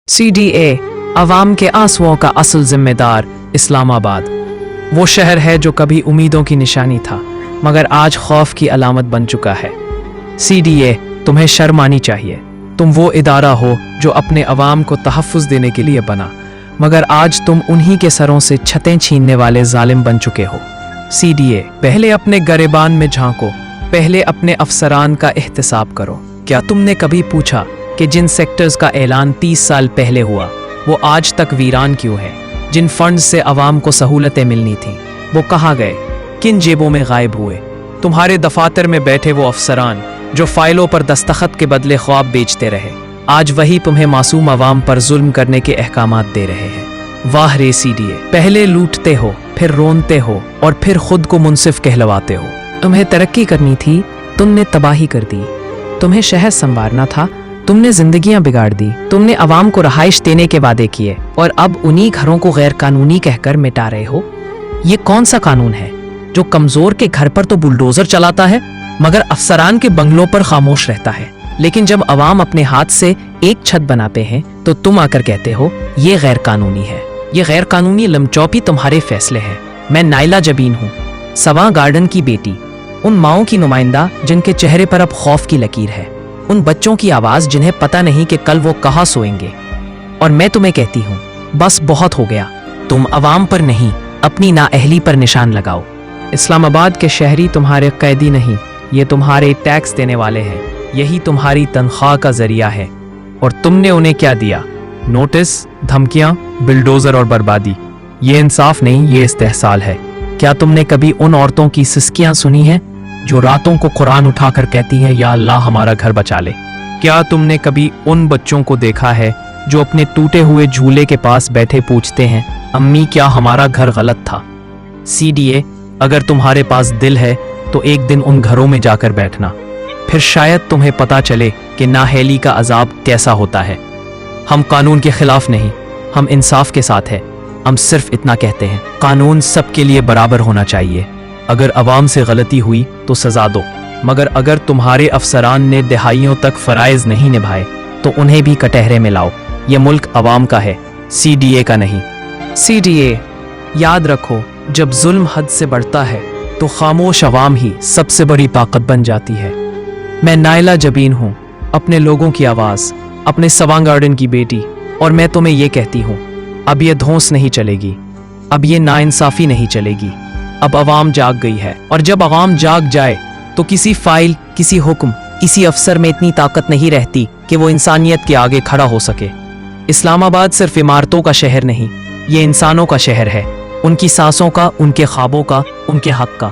CDA अवाम के आंसुओं का असल जिम्मेदार इस्लामाबाद वो शहर है जो कभी उम्मीदों की निशानी था मगर आज खौफ की अलामत बन चुका है। CDA तुम्हें शर्म आनी चाहिए। तुम वो इदारा हो जो अपने अवाम को तहफ़्फ़ुज़ देने के लिए बना मगर आज तुम उन्हीं के सरों से छतें छीनने वाले जालिम बन चुके हो। CDA पहले अपने गरेबान में झांको, पहले अपने अफसरान का एहतिसाब करो। क्या तुमने कभी पूछा कि जिन सेक्टर्स का ऐलान 30 साल पहले हुआ वो आज तक वीरान क्यों है? जिन फंड्स से अवाम को सहूलतें मिलनी थीं वो कहाँ गए, किन जेबों में गायब हुए? तुम्हारे दफातर में बैठे वो अफसरान जो फाइलों पर दस्तखत के बदले ख्वाब बेचते रहे, आज वही तुम्हें मासूम अवाम पर जुल्म करने के अहकामात दे रहे हैं। वाह रे CDA, पहले लूटते हो, फिर रोनते हो और फिर खुद को मुनसिफ कहलवाते हो। तुम्हें तरक्की करनी थी, तुमने तबाही कर दी। तुम्हें शहर संवारना था, तुमने जिंदगियां बिगाड़ दी। तुमने अवाम को रहाइश देने के वादे किए और अब उन्हीं घरों को गैर कानूनी कहकर मिटा रहे हो। ये कौन सा कानून है जो कमजोर के घर पर तो बुलडोजर चलाता है मगर अफसरान के बंगलों पर खामोश रहता है? लेकिन जब अवाम अपने हाथ से एक छत बनाते हैं तो तुम आकर कहते हो ये गैर कानूनी है। ये गैर कानूनी लमचौपी तुम्हारे फैसले हैं। मैं नाइला जबीन हूँ, सवा गार्डन की बेटी, उन माओं की नुमाइंदा जिनके चेहरे पर अब खौफ की लकीर है, उन बच्चों की आवाज जिन्हें पता नहीं कि कल वो कहाँ सोएंगे। और मैं तुम्हें कहती हूँ बस बहुत हो गया। तुम अवाम पर नहीं अपनी नाअहली पर निशान लगाओ। इस्लामाबाद के शहरी तुम्हारे कैदी नहीं, ये तुम्हारे टैक्स देने वाले हैं। यही तुम्हारी तनख्वाह का जरिया है। और तुमने उन्हें क्या दिया? नोटिस, धमकियां, बिल्डोजर और बर्बादी। ये इंसाफ नहीं, ये इस्तेहसाल है। क्या तुमने कभी उन औरतों की सिसकियां सुनी हैं जो रातों को कुरान उठाकर कहती हैं या अल्लाह हमारा घर बचा ले? क्या तुमने कभी उन बच्चों को देखा है जो अपने टूटे हुए झूले के पास बैठे पूछते हैं अम्मी क्या हमारा घर गलत था? CDA अगर तुम्हारे पास दिल है तो एक दिन उन घरों में जाकर बैठना, फिर शायद तुम्हें पता चले कि नाअहली का अजाब कैसा होता है। हम कानून के खिलाफ नहीं, हम इंसाफ के साथ है। हम सिर्फ इतना कहते हैं कानून सबके लिए बराबर होना चाहिए। अगर अवाम से गलती हुई तो सजा दो, मगर अगर तुम्हारे अफसरान ने दहाइयों तक फराइज नहीं निभाए तो उन्हें भी कटहरे में लाओ। ये मुल्क अवाम का है, CDA का नहीं। CDA याद रखो, जब जुल्म हद से बढ़ता है तो खामोश अवाम ही सबसे बड़ी ताकत बन जाती है। मैं नाइला जबीन हूँ, अपने लोगों की आवाज़, अपने सवांग गार्डन की बेटी, और मैं तुम्हें ये कहती हूँ अब ये धौंस नहीं चलेगी, अब ये नाइंसाफ़ी नहीं चलेगी। अब अवाम जाग गई है और जब अवाम जाग जाए तो किसी फाइल, किसी हुक्म, किसी अफसर में इतनी ताकत नहीं रहती कि वो इंसानियत के आगे खड़ा हो सके। इस्लामाबाद सिर्फ इमारतों का शहर नहीं, ये इंसानों का शहर है, उनकी सांसों का, उनके ख्वाबों का, उनके हक का।